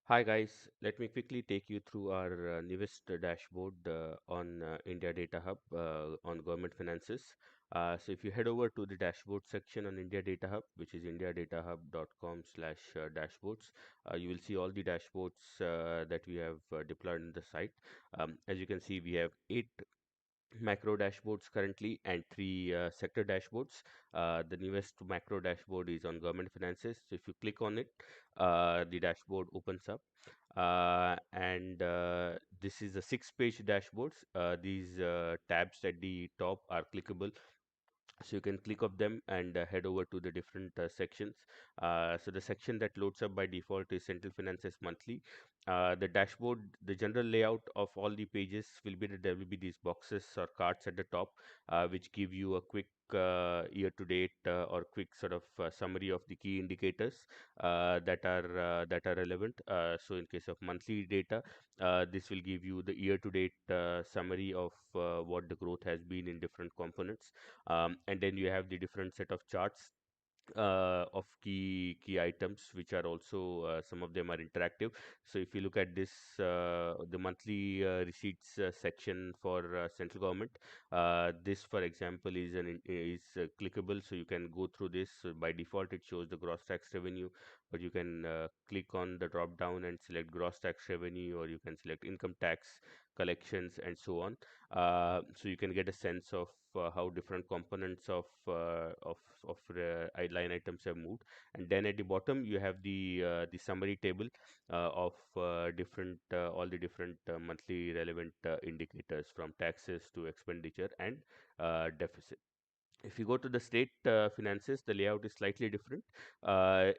Hi guys, let me quickly take you through our newest dashboard on India Data Hub on government finances. So if you head over to the dashboard section on India Data Hub, which is indiadatahub.com/dashboards, you will see all the dashboards that we have deployed in the site. As you can see, we have 8 macro dashboards currently and 3 sector dashboards. The newest macro dashboard is on government finances. So if you click on it, the dashboard opens up. And this is a 6-page dashboards. These tabs at the top are clickable, so you can click of them and head over to the different sections. So the section that loads up by default is central finances monthly. The dashboard, the general layout of all the pages will be that there will be these boxes or cards at the top, which give you a quick year to date or quick sort of summary of the key indicators that are relevant. So in case of monthly data, this will give you the year to date summary of what the growth has been in different components. And then you have the different set of charts of key items, which are also some of them are interactive. So if you look at this, the monthly receipts section for central government, this for example is clickable, so you can go through this. So by default it shows the gross tax revenue, but you can click on the drop down and select gross tax revenue, or you can select income tax collections and so on. So you can get a sense of how different components of line items have moved. And then at the bottom you have the summary table of different all the different monthly relevant indicators, from taxes to expenditure and deficit. If you go to the state finances, the layout is slightly different. Uh,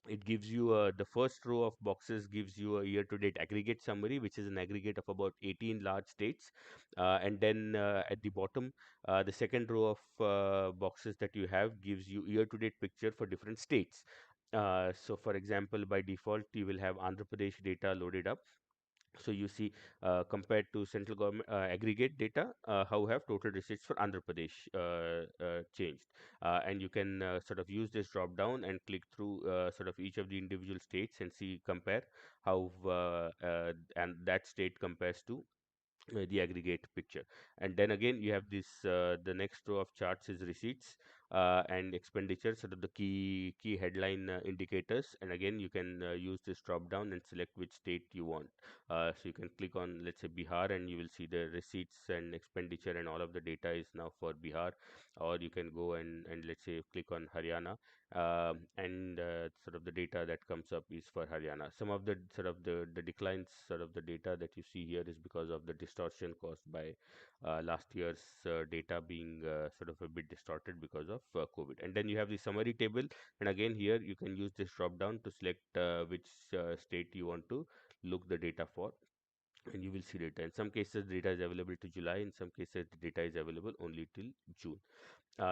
it gives you the first row of boxes gives you a year-to-date aggregate summary, which is an aggregate of about 18 large states. And then at the bottom, the second row of boxes that you have gives you year-to-date picture for different states. So, for example, by default, you will have Andhra Pradesh data loaded up. So you see, compared to central government aggregate data, how have total receipts for Andhra Pradesh changed? And you can sort of use this drop down and click through sort of each of the individual states and see, compare how and that state compares to the aggregate picture. And then again you have this the next row of charts is receipts and expenditure, sort of the key headline indicators. And again you can use this drop down and select which state you want. So you can click on, let's say, Bihar, and you will see the receipts and expenditure, and all of the data is now for Bihar. Or you can go and let's say click on Haryana, and sort of the data that comes up is for Haryana. Some of the sort of the declines, sort of the data that you see here, is because of the distortion caused by last year's data being sort of a bit distorted because of COVID. And then you have the summary table, and again here you can use this drop down to select which state you want to look the data for, and you will see data. In some cases data is available to July, in some cases the data is available only till June.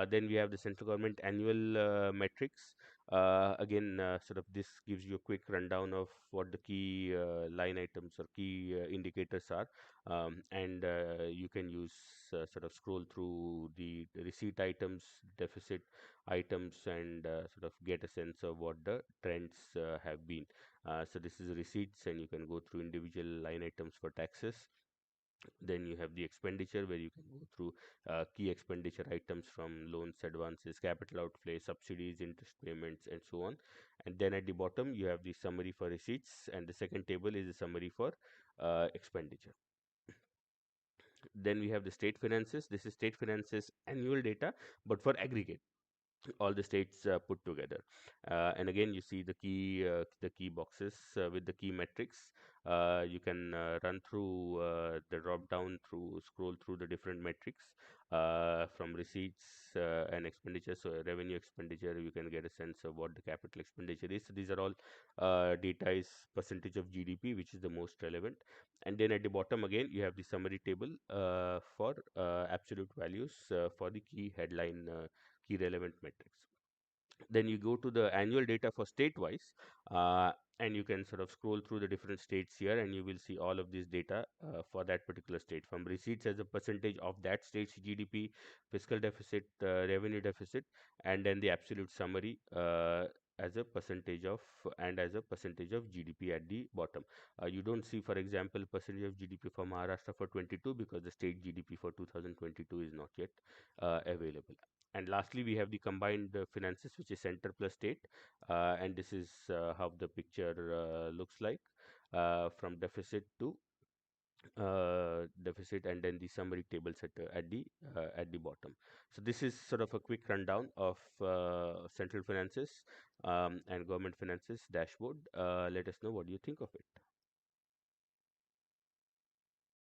Then we have the central government annual metrics. Again, sort of this gives you a quick rundown of what the key line items or key indicators are. And you can use sort of scroll through the receipt items, deficit items, and sort of get a sense of what the trends have been. So this is receipts, and you can go through individual line items for taxes. Then you have the expenditure, where you can go through key expenditure items from loans, advances, capital outlay, subsidies, interest payments, and so on. And then at the bottom, you have the summary for receipts, and the second table is the summary for expenditure. Then we have the state finances. This is state finances annual data, but for aggregate, all the states put together. And again you see the key boxes with the key metrics. You can run through the drop down, through scroll through the different metrics from receipts and expenditure. So revenue, expenditure, you can get a sense of what the capital expenditure is. So these are all data is percentage of GDP, which is the most relevant. And then at the bottom again you have the summary table for absolute values for the key relevant metrics. Then you go to the annual data for state wise, and you can sort of scroll through the different states here, and you will see all of this data for that particular state, from receipts as a percentage of that state's GDP, fiscal deficit, revenue deficit, and then the absolute summary as a percentage of GDP at the bottom. You don't see, for example, percentage of GDP for Maharashtra for 22 because the state GDP for 2022 is not yet available. And lastly, we have the combined finances, which is center plus state, and this is how the picture looks like from deficit and then the summary tables at the bottom. So this is sort of a quick rundown of central finances and government finances dashboard. Let us know what you think of it.